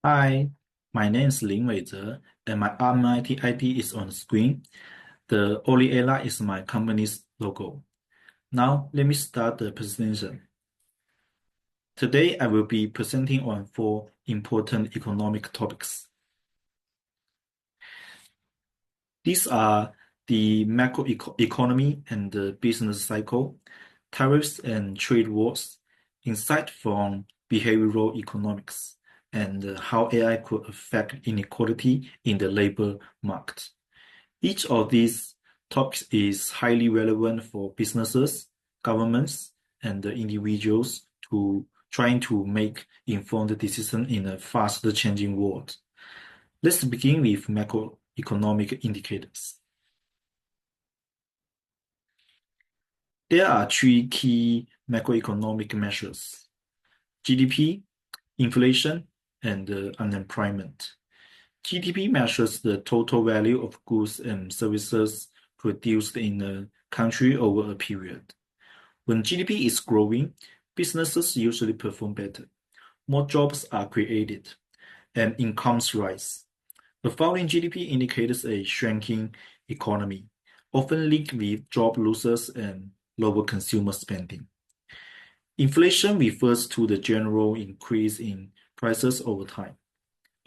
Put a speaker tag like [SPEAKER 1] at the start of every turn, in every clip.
[SPEAKER 1] Hi, my name is Ling and my MIT ID is on the screen. The Oliela is my company's logo. Now, let me start the presentation. Today, I will be presenting on four important economic topics. These are the macroeconomy and the business cycle, tariffs and trade wars, insight from behavioral economics, and how AI could affect inequality in the labor market. Each of these topics is highly relevant for businesses, governments, and the individuals to trying to make informed decisions in a fast changing world. Let's begin with macroeconomic indicators. There are three key macroeconomic measures: GDP, inflation, and unemployment. GDP measures the total value of goods and services produced in a country over a period. When GDP is growing, businesses usually perform better. More jobs are created, and incomes rise. The falling GDP indicates a shrinking economy, often linked with job losses and lower consumer spending. Inflation refers to the general increase in prices over time.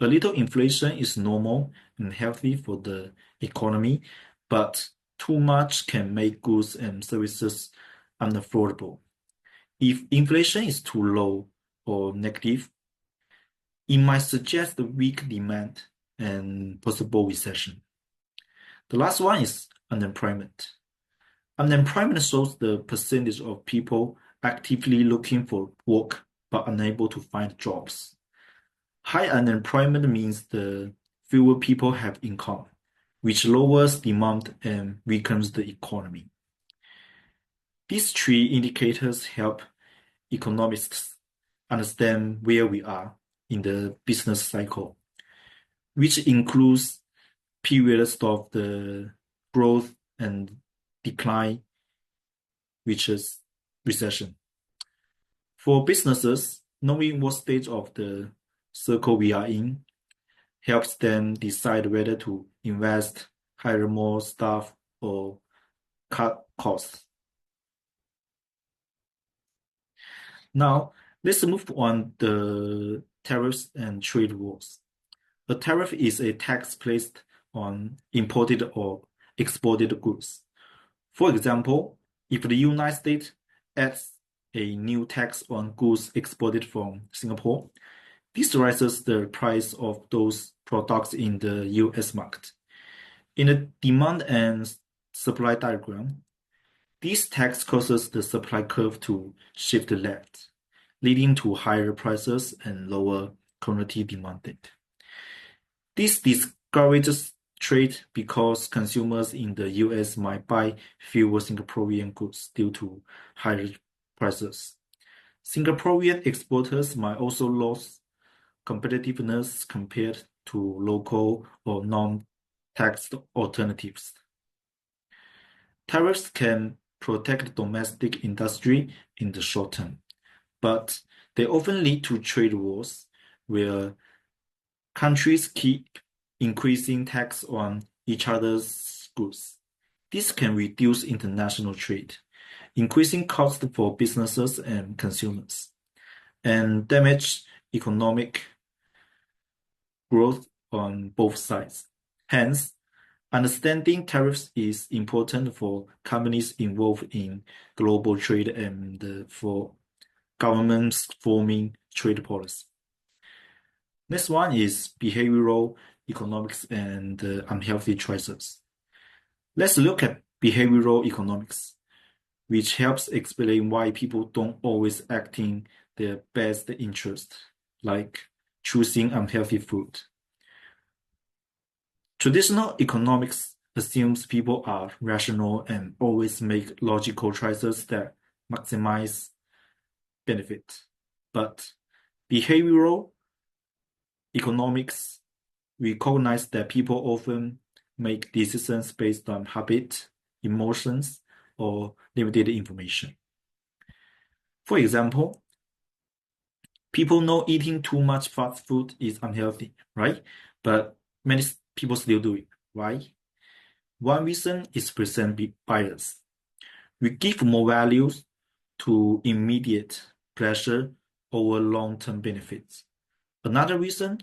[SPEAKER 1] A little inflation is normal and healthy for the economy, but too much can make goods and services unaffordable. If inflation is too low or negative, it might suggest weak demand and possible recession. The last one is unemployment. Unemployment shows the percentage of people actively looking for work but unable to find jobs. High unemployment means the fewer people have income, which lowers demand and weakens the economy. These three indicators help economists understand where we are in the business cycle, which includes periods of the growth and decline, which is recession. For businesses, knowing what stage of the circle we are in helps them decide whether to invest, hire more staff, or cut costs. Now, let's move on the tariffs and trade wars. A tariff is a tax placed on imported or exported goods. For example, if the United States adds a new tax on goods exported from Singapore, this raises the price of those products in the US market. In the demand and supply diagram, this tax causes the supply curve to shift left, leading to higher prices and lower quantity demanded. This discourages trade because consumers in the US might buy fewer Singaporean goods due to higher prices. Singaporean exporters might also lose competitiveness compared to local or non-taxed alternatives. Tariffs can protect domestic industry in the short term, but they often lead to trade wars where countries keep increasing tax on each other's goods. This can reduce international trade, increasing costs for businesses and consumers, and damage economic growth on both sides. Hence, understanding tariffs is important for companies involved in global trade and for governments forming trade policy. Next one is behavioral economics and unhealthy choices. Let's look at behavioral economics, which helps explain why people don't always act in their best interest, like choosing unhealthy food. Traditional economics assumes people are rational and always make logical choices that maximize benefit. But behavioral economics recognize that people often make decisions based on habit, emotions, or limited information. For example, People know eating too much fast food is unhealthy, right? But many people still do it. Why? One reason is present bias. We give more values to immediate pleasure over long-term benefits. Another reason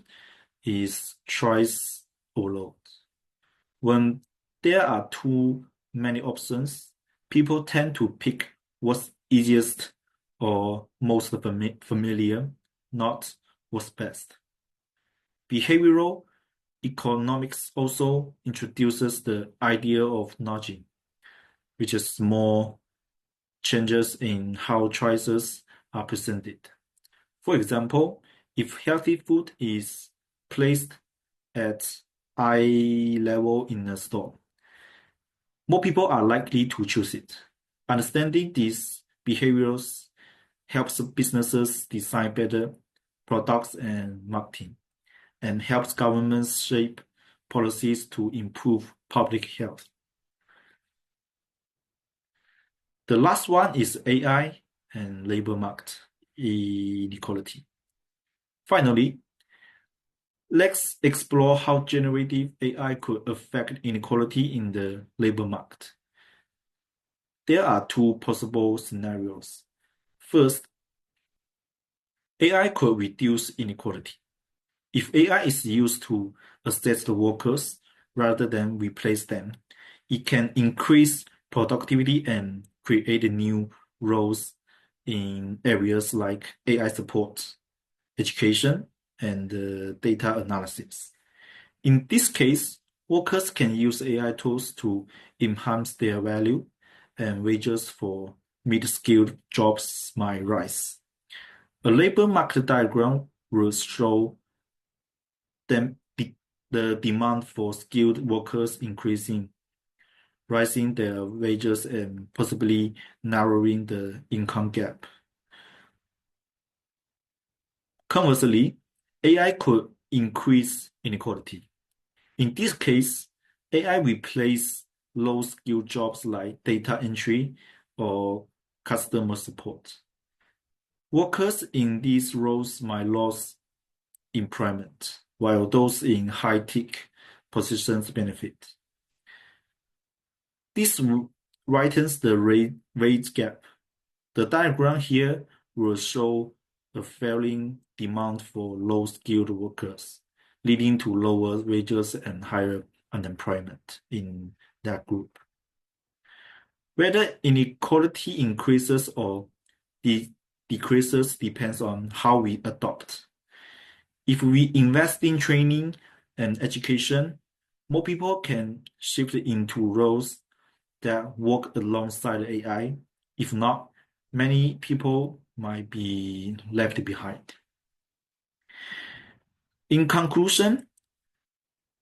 [SPEAKER 1] is choice overload. When there are too many options, people tend to pick what's easiest or most familiar, not what's best. Behavioral economics also introduces the idea of nudging, which is small changes in how choices are presented. For example, if healthy food is placed at eye level in a store, more people are likely to choose it. Understanding these behaviors helps businesses design better products and marketing, and helps governments shape policies to improve public health. The last one is AI and labor market inequality. Finally, let's explore how generative AI could affect inequality in the labor market. There are two possible scenarios. First, AI could reduce inequality. If AI is used to assess the workers rather than replace them, it can increase productivity and create new roles in areas like AI support, education, and data analysis. In this case, workers can use AI tools to enhance their value, and wages for mid-skilled jobs might rise. A labor market diagram will show the demand for skilled workers increasing, rising their wages, and possibly narrowing the income gap. Conversely, AI could increase inequality. In this case, AI replaces low-skilled jobs like data entry or customer support. Workers in these roles might lose employment, while those in high-tech positions benefit. This widens the wage gap. The diagram here will show a falling demand for low-skilled workers, leading to lower wages and higher unemployment in that group. Whether inequality increases or decreases depends on how we adopt. If we invest in training and education, more people can shift into roles that work alongside AI. If not, many people might be left behind. In conclusion,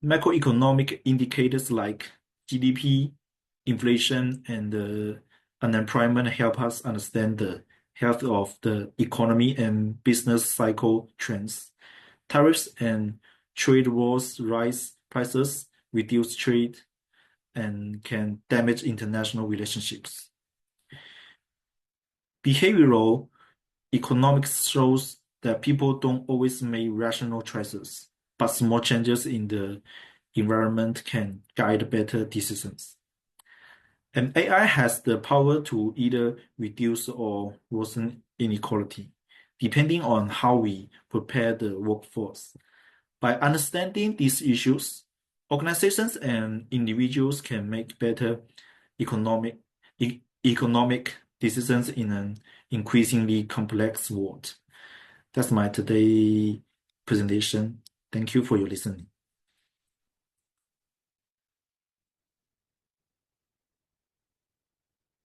[SPEAKER 1] macroeconomic indicators like GDP, inflation, and unemployment help us understand the health of the economy and business cycle trends. Tariffs and trade wars raise prices, reduce trade, and can damage international relationships. Behavioral economics shows that people don't always make rational choices, but small changes in the environment can guide better decisions. And AI has the power to either reduce or worsen inequality, depending on how we prepare the workforce. By understanding these issues, organizations and individuals can make better economic decisions in an increasingly complex world. That's my today presentation. Thank you for your listening.